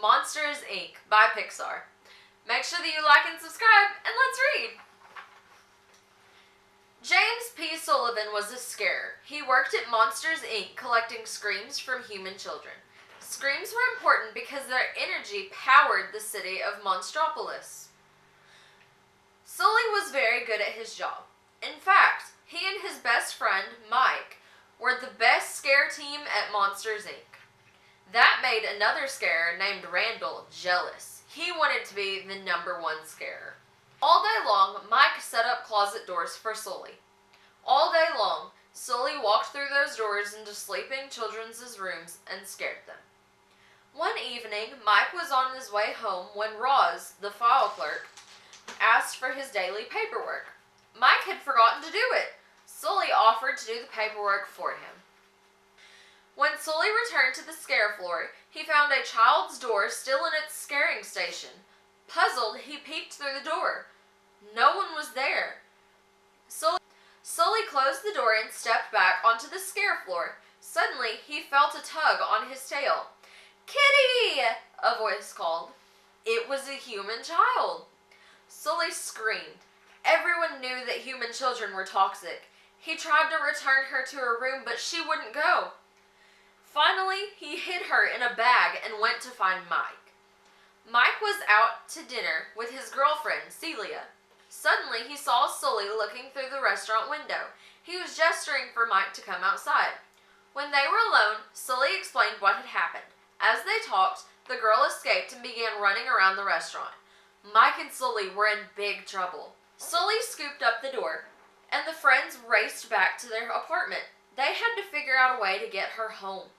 Monsters, Inc. by Pixar. Make sure that you like and subscribe, and let's read! James P. Sullivan was a scarer. He worked at Monsters, Inc. collecting screams from human children. Screams were important because their energy powered the city of Monstropolis. Sully was very good at his job. In fact, he and his best friend, Mike, were the best scare team at Monsters, Inc. That made another scarer named Randall jealous. He wanted to be the #1 scarer. All day long, Mike set up closet doors for Sully. All day long, Sully walked through those doors into sleeping children's rooms and scared them. One evening, Mike was on his way home when Roz, the file clerk, asked for his daily paperwork. Mike had forgotten to do it. Sully offered to do the paperwork for him. When Sully returned to the scare floor, he found a child's door still in its scaring station. Puzzled, he peeked through the door. No one was there. Sully closed the door and stepped back onto the scare floor. Suddenly, he felt a tug on his tail. "Kitty!" a voice called. It was a human child. Sully screamed. Everyone knew that human children were toxic. He tried to return her to her room, but she wouldn't go. Finally, he hid her in a bag and went to find Mike. Mike was out to dinner with his girlfriend, Celia. Suddenly, he saw Sully looking through the restaurant window. He was gesturing for Mike to come outside. When they were alone, Sully explained what had happened. As they talked, the girl escaped and began running around the restaurant. Mike and Sully were in big trouble. Sully scooped up the door, and the friends raced back to their apartment. They had to figure out a way to get her home.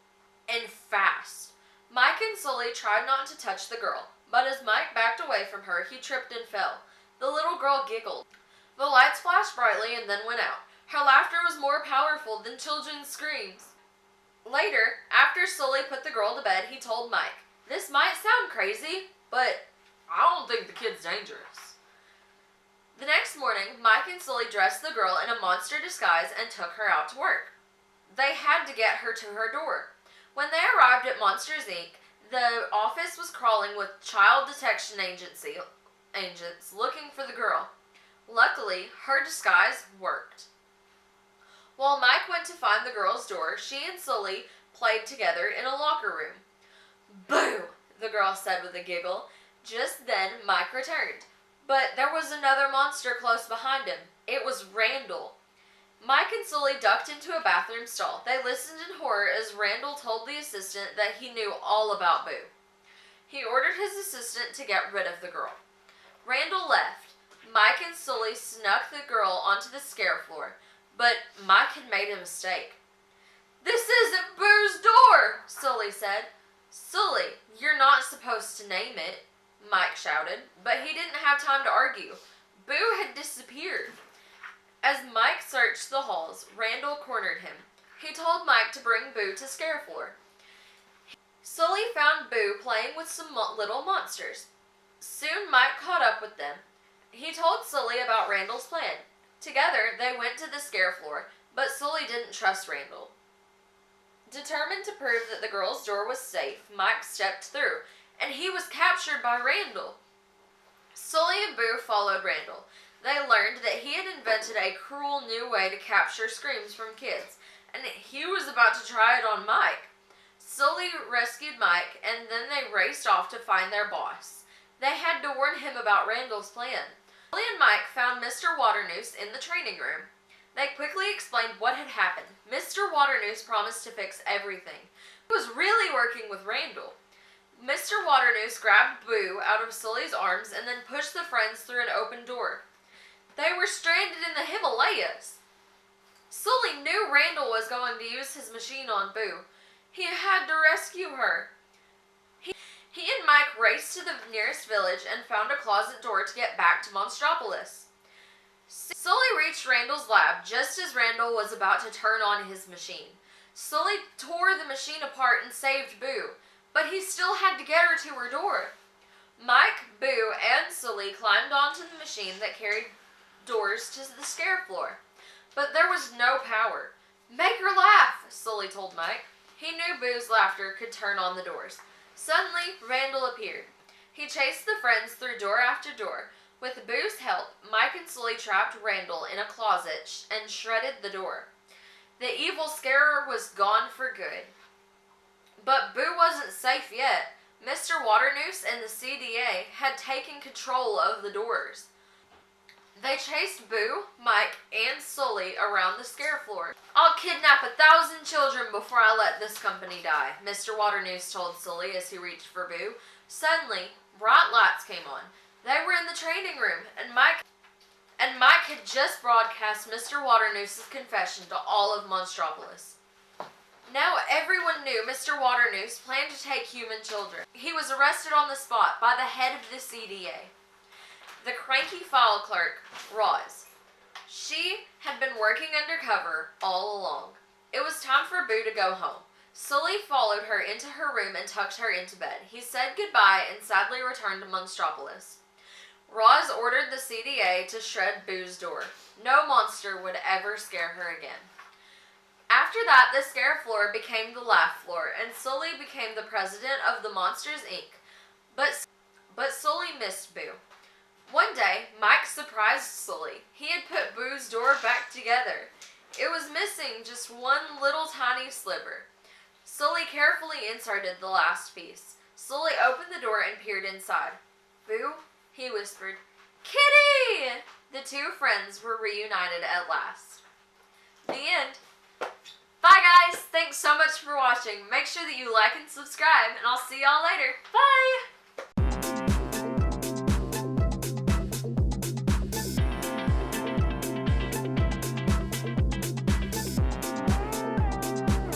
And fast. Mike and Sully tried not to touch the girl, but as Mike backed away from her, he tripped and fell. The little girl giggled. The lights flashed brightly and then went out. Her laughter was more powerful than children's screams. Later, after Sully put the girl to bed, he told Mike, "This might sound crazy, but I don't think the kid's dangerous." The next morning, Mike and Sully dressed the girl in a monster disguise and took her out to work. They had to get her to her door. When they arrived at Monsters, Inc., the office was crawling with child detection agents looking for the girl. Luckily, her disguise worked. While Mike went to find the girl's door, she and Sully played together in a locker room. "Boo!" the girl said with a giggle. Just then, Mike returned. But there was another monster close behind him. It was Randall. Mike and Sully ducked into a bathroom stall. They listened in horror as Randall told the assistant that he knew all about Boo. He ordered his assistant to get rid of the girl. Randall left. Mike and Sully snuck the girl onto the scare floor, but Mike had made a mistake. "This isn't Boo's door," Sully said. "Sully, you're not supposed to name it," Mike shouted, but he didn't have time to argue. Boo had disappeared. As Mike searched the halls, Randall cornered him. He told Mike to bring Boo to scare floor. Sully found Boo playing with some little monsters. Soon Mike caught up with them. He told Sully about Randall's plan. Together, they went to the scare floor, but Sully didn't trust Randall. Determined to prove that the girl's door was safe, Mike stepped through, and he was captured by Randall. Sully and Boo followed Randall. They learned that he had invented a cruel new way to capture screams from kids, and he was about to try it on Mike. Sully rescued Mike, and then they raced off to find their boss. They had to warn him about Randall's plan. Sully and Mike found Mr. Waternoose in the training room. They quickly explained what had happened. Mr. Waternoose promised to fix everything. He was really working with Randall. Mr. Waternoose grabbed Boo out of Sully's arms and then pushed the friends through an open door. They were stranded in the Himalayas. Sully knew Randall was going to use his machine on Boo. He had to rescue her. He and Mike raced to the nearest village and found a closet door to get back to Monstropolis. Sully reached Randall's lab just as Randall was about to turn on his machine. Sully tore the machine apart and saved Boo, but he still had to get her to her door. Mike, Boo, and Sully climbed onto the machine that carried doors to the scare floor, but there was no power. "Make her laugh," Sully told Mike. He knew Boo's laughter could turn on the doors. Suddenly, Randall appeared. He chased the friends through door after door. With Boo's help, Mike and Sully trapped Randall in a closet and shredded the door. The evil scarer was gone for good. But Boo wasn't safe yet. Mr. Waternoose and the CDA had taken control of the doors. They chased Boo, Mike, and Sully around the scare floor. "I'll kidnap 1,000 children before I let this company die," Mr. Waternoose told Sully as he reached for Boo. Suddenly, bright lights came on. They were in the training room, and Mike had just broadcast Mr. Waternoose's confession to all of Monstropolis. Now everyone knew Mr. Waternoose planned to take human children. He was arrested on the spot by the head of the CDA, the cranky file clerk, Roz. She had been working undercover all along. It was time for Boo to go home. Sully followed her into her room and tucked her into bed. He said goodbye and sadly returned to Monstropolis. Roz ordered the CDA to shred Boo's door. No monster would ever scare her again. After that, the scare floor became the laugh floor, and Sully became the president of the Monsters, Inc. But Sully missed Boo. One day, Mike surprised Sully. He had put Boo's door back together. It was missing just one little tiny sliver. Sully carefully inserted the last piece. Sully opened the door and peered inside. "Boo," he whispered. "Kitty!" The two friends were reunited at last. The end. Bye guys! Thanks so much for watching. Make sure that you like and subscribe, and I'll see y'all later. Bye!